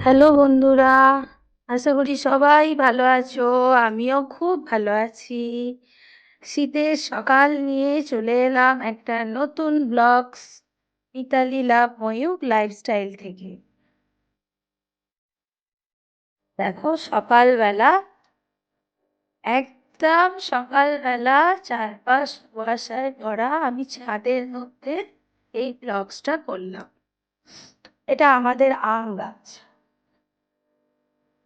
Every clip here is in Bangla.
হ্যালো বন্ধুরা, আশা করি সবাই ভালো আছো। আমিও খুব ভালো আছি। শীতের সকাল নিয়ে চলে এলাম একটা নতুন ব্লগস মিতালি লাভ ময়ূক লাইফস্টাইল থেকে। দেখো সকালবেলা, একদম সকালবেলা চারপাশ কুয়াশায় ভরা, আমি ছাদের মধ্যে এই ব্লগসটা করলাম। এটা আমাদের আম গাছ।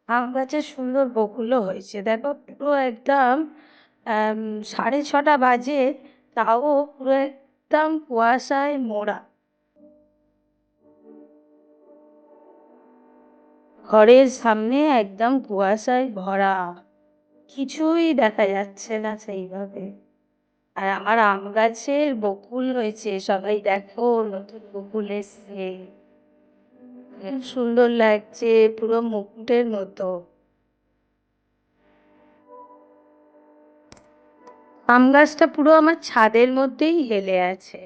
আম গাছে সুন্দর বকুলও হয়েছে। দেখো পুরো একদম 6:30 বাজে, তাও পুরো একদম কুয়াশায় মোড়া। ঘরের সামনে একদম কুয়াশায় ভরা, কিছুই দেখা যাচ্ছে না সেইভাবে। আর আমার আম গাছের বকুল হয়েছে, সবাই দেখো নতুন বকুল এসছে, খুব সুন্দর লাগছে, পুরো মুকুটের মতো। আম গাছটা পুরো আমার ছাদের মধ্যেই হেলে আছে।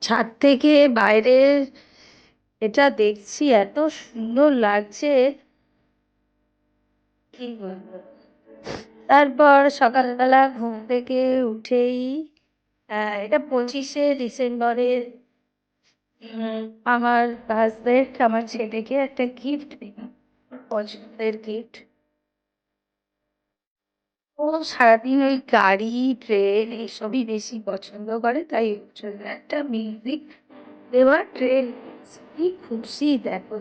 ছাদ থেকে বাইরের এটা দেখছি, এত সুন্দর লাগছে, কি বলবো। তারপর সকালবেলা ঘুম থেকে উঠেই এটা 25শে ডিসেম্বরের আমার হাজবেন্ড আমার ছেলেকে একটা গিফট দিল, পছন্দের গিফট। ও সারাদিন ওই গাড়ি ট্রেন এইসবই বেশি পছন্দ করে, তাই ওর জন্য একটা মিউজিক দেওয়া ট্রেন। কি খুশি দেখো।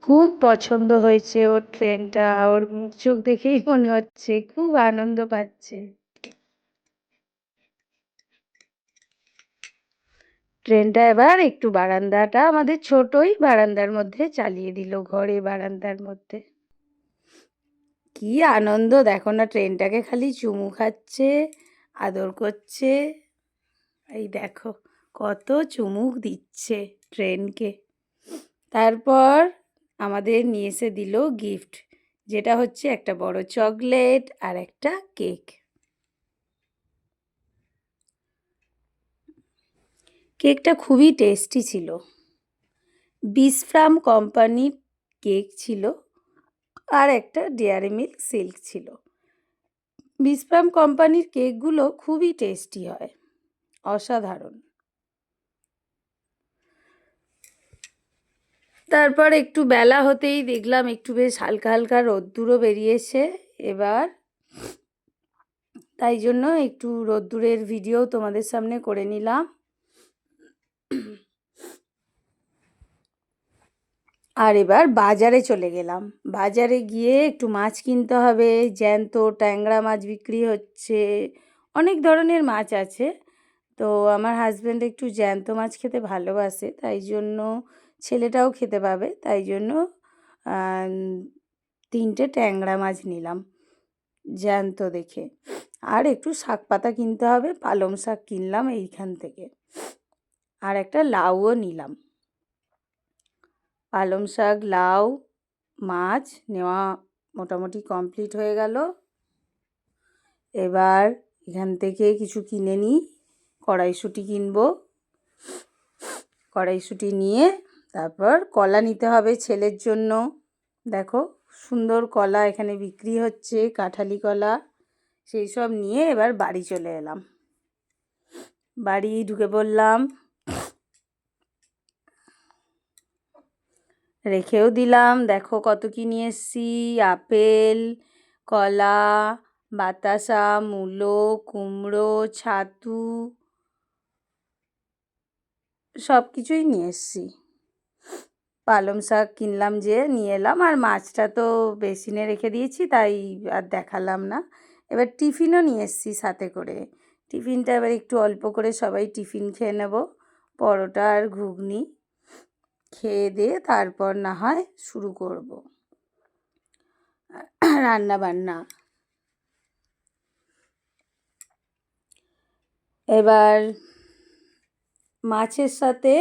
খুব পছন্দ হয়েছে ওর ট্রেনটা, ওর মুখ চোখ দেখেই মনে হচ্ছে খুব আনন্দ পাচ্ছে। ট্রেনটা এবার একটু বারান্দাটা আমাদের ছোটই বারান্দার মধ্যে চালিয়ে দিল, ঘরে বারান্দার মধ্যে। কি আনন্দ দেখো না, ট্রেনটাকে খালি চুমু খাচ্ছে, আদর করছে। এই দেখো কত চুমুক দিচ্ছে ট্রেনকে। তারপর আমাদের নিয়ে এসে দিল গিফট, যেটা হচ্ছে একটা বড় চকলেট আর একটা কেক। কেকটা খুবই টেস্টি ছিল। বিসফ্রাম কোম্পানির কেক ছিল, আর একটা ডেয়ারি মিল্ক সিল্ক ছিল। বিসফ্রাম কোম্পানির কেকগুলো খুবই টেস্টি হয়, অসাধারণ। তারপর একটু বেলা হতেই দেখলাম একটু বেশ হালকা হালকা রোদ্দুরও বেরিয়েছে এবার, তাই জন্য একটু রোদ্দুরের ভিডিও তোমাদের সামনে করে নিলাম। আর এবার বাজারে চলে গেলাম। বাজারে গিয়ে একটু মাছ কিনতে হবে, জ্যান্ত ট্যাংরা মাছ বিক্রি হচ্ছে, অনেক ধরনের মাছ আছে। তো আমার হাজব্যান্ড একটু জ্যান্ত মাছ খেতে ভালোবাসে, তাই জন্য ছেলেটাও খেতে পাবে, তাই জন্য 3টে ট্যাংরা মাছ নিলাম জ্যান্ত দেখে। আর একটু শাক পাতা কিনতে হবে, পালং শাক কিনলাম এইখান থেকে, আর একটা লাউও নিলাম। পালং শাক, লাউ, মাছ নেওয়া মোটামুটি কমপ্লিট হয়ে গেল। এবার এখান থেকে কিছু কিনে নিই। কড়াইশুঁটি কিনবো, কড়াইশুঁটি নিয়ে তারপর কলা নিতে হবে ছেলের জন্য। দেখো সুন্দর কলা এখানে বিক্রি হচ্ছে, কাঁঠালি কলা। সেই সব নিয়ে এবার বাড়ি চলে এলাম। বাড়ি ঢুকে পড়লাম, রেখেও দিলাম। দেখো কত কি নিয়ে এসছি, আপেল, কলা, বাতাসা, মূলো, কুমড়ো, ছাতু, সব কিছুই নিয়ে এসছি। পালং শাক কিনলাম, যে নিয়ে এলাম। আর মাছটা তো বেসিনে রেখে দিয়েছি, তাই আর দেখালাম না। এবার টিফিনও নিয়ে এসছি সাথে করে। টিফিনটা এবার একটু অল্প করে সবাই টিফিন খেয়ে নেব, পরোটা আর ঘুগনি খেয়ে দিয়ে তারপর না হয় শুরু করব রান্না বান্না। এবার মাছের সাথে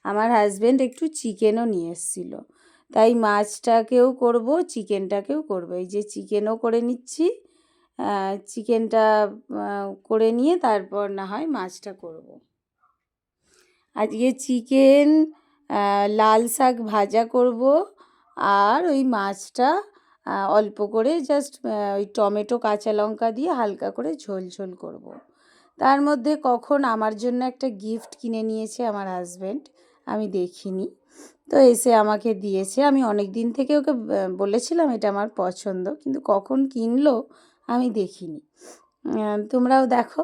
আমার হাজব্যান্ড একটু চিকেনও নিয়ে এসেছিল, তাই মাছটাকেও করব, চিকেনটাকেও করব। এই যে চিকেনও করে নিচ্ছি, চিকেনটা করে নিয়ে তারপর না হয় মাছটা করব। আজকে চিকেন, লাল শাক ভাজা করব, আর ওই মাছটা অল্প করে জাস্ট ওই টমেটো কাঁচা লঙ্কা দিয়ে হালকা করে ঝোল ঝোল করব। তার মধ্যে কখন আমার জন্য একটা গিফট কিনে নিয়েছে আমার হাজব্যান্ড, আমি দেখিনি, তো এসে আমাকে দিয়েছে। আমি অনেক দিন থেকে ওকে বলেছিলাম এটা আমার পছন্দ, কিন্তু কখন কিনলো আমি দেখিনি। তোমরাও দেখো,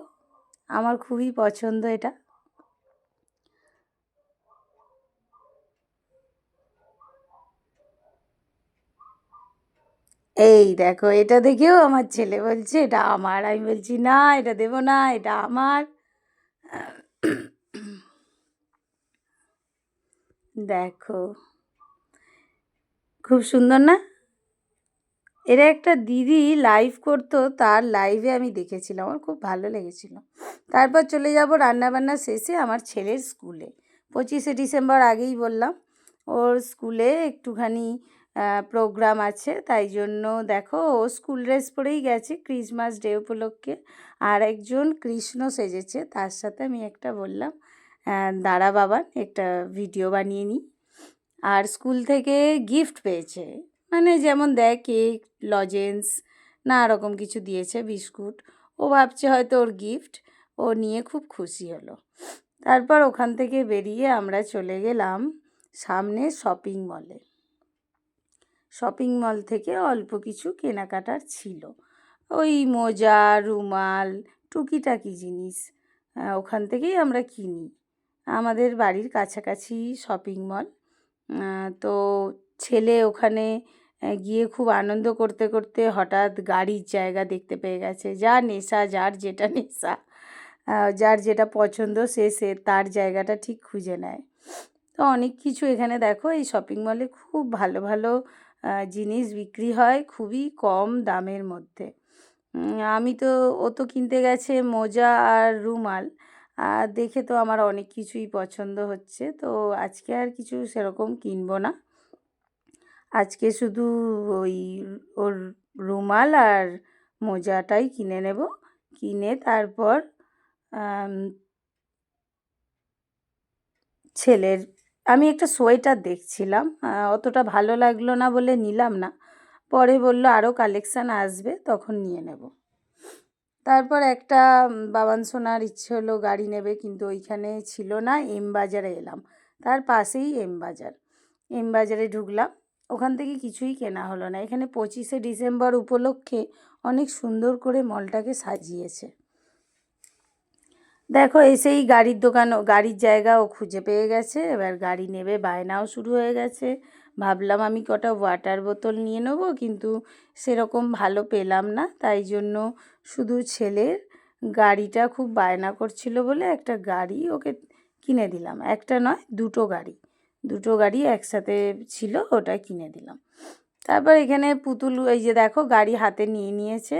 আমার খুবই পছন্দ এটা। এই দেখো, এটা দেখেও আমার ছেলে বলছে এটা আমার, আমি বলছি না এটা দেবো না, এটা আমার। দেখো, খুব সুন্দর না? এরা একটা দিদি লাইভ করতো, তার লাইভে আমি দেখেছিলাম, আমার খুব ভালো লেগেছিল। তারপর চলে যাব রান্নাবান্না শেষে আমার ছেলের স্কুলে। 25শে ডিসেম্বর আগেই বললাম, ওর স্কুলে একটুখানি প্রোগ্রাম আছে, তাই জন্য দেখো ও স্কুল ড্রেস পরেই গেছে ক্রিসমাস ডে উপলক্ষে। আর একজন কৃষ্ণ সেজেছে, তার সাথে আমি একটা বললাম দাঁড়া বাবা একটা ভিডিও বানিয়ে নিই। আর স্কুল থেকে গিফট পেয়েছে, মানে যেমন দেয় কেক, লজেন্স, নানা রকম কিছু দিয়েছে, বিস্কুট। ও ভাবছে হয়তো ওর গিফট, ও নিয়ে খুব খুশি হলো। তারপর ওখান থেকে বেরিয়ে আমরা চলে গেলাম সামনে শপিং মলে। শপিং মল থেকে অল্প কিছু কেনাকাটার ছিল, ওই মোজা, রুমাল, টুকিটাকি জিনিস ওখান থেকেই আমরা কিনি। আমাদের বাড়ির কাছাকাছি শপিং মল। তো ছেলে ওখানে গিয়ে খুব আনন্দ করতে করতে হঠাৎ গাড়ির জায়গা দেখতে পেয়ে গেছে। যা নেশা, যার যেটা নেশা, যার যেটা পছন্দ সে তার জায়গাটা ঠিক খুঁজে নেয়। তো অনেক কিছু এখানে দেখো, এই শপিং মলে খুব ভালো ভালো জিনিস বিক্রি হয় খুবই কম দামের মধ্যে। আমি তো, ও তো কিনতে গেছে মোজা আর রুমাল, আর দেখে তো আমার অনেক কিছুই পছন্দ হচ্ছে, তো আজকে আর কিছু সেরকম কিনবো না। আজকে শুধু ওই ওর রুমাল আর মোজাটাই কিনে নেব, কিনে তারপর ছেলের, আমি একটা সোয়েটার দেখছিলাম, অতটা ভালো লাগলো না বলে নিলাম না, পরে বললো আরও কালেকশান আসবে তখন নিয়ে নেব। তারপর একটা বাবান সোনার ইচ্ছে হলো গাড়ি নেবে, কিন্তু ওইখানে ছিল না। এম বাজারে এলাম, তার পাশেই এম বাজার। এম বাজারে ঢুকলাম, ওখান থেকে কিছুই কেনা হলো না। এখানে 25শে ডিসেম্বর উপলক্ষে অনেক সুন্দর করে মলটাকে সাজিয়েছে। দেখো এসেই গাড়ির দোকান, গাড়ির জায়গা ও খুঁজে পেয়ে গেছে, এবার গাড়ি নেবে, বায়নাও শুরু হয়ে গেছে। ভাবলাম আমি কটা ওয়াটার বোতল নিয়ে নেবো, কিন্তু সেরকম ভালো পেলাম না, তাই জন্য শুধু ছেলের গাড়িটা খুব বায়না করছিল বলে একটা গাড়ি ওকে কিনে দিলাম। একটা নয়, দুটো গাড়ি, দুটো গাড়ি একসাথে ছিল, ওটা কিনে দিলাম। তারপর এখানে পুতুল, এই যে দেখো গাড়ি হাতে নিয়ে নিয়েছে,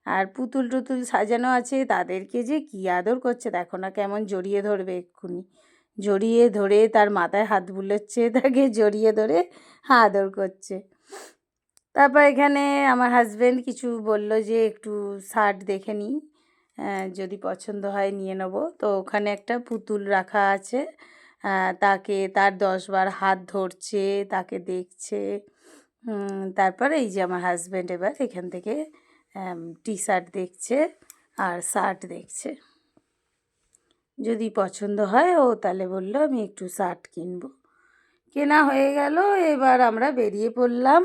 আর পুতুল টুতুল সাজানো আছে, তাদেরকে যে কী আদর করছে দেখো না, কেমন জড়িয়ে ধরবে এক্ষুনি, জড়িয়ে ধরে তার মাথায় হাত বুলোচ্ছে, তাকে জড়িয়ে ধরে আদর করছে। তারপর এখানে আমার হাজব্যান্ড কিছু বলল যে একটু শার্ট দেখে নিই, যদি পছন্দ হয় নিয়ে নেবো। তো ওখানে একটা পুতুল রাখা আছে, তাকে তার 10 বার হাত ধরছে, তাকে দেখছে। তারপর এই যে আমার হাজব্যান্ড এবার এখান থেকে টি শার্ট দেখছে আর শার্ট দেখছে, যদি পছন্দ হয় ও তাহলে বললো আমি একটু শার্ট কিনবো। কেনা হয়ে গেল, এবার আমরা বেরিয়ে পড়লাম,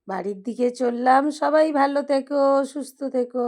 বাড়ির দিকে চললাম। সবাই ভালো থেকো, সুস্থ থেকো।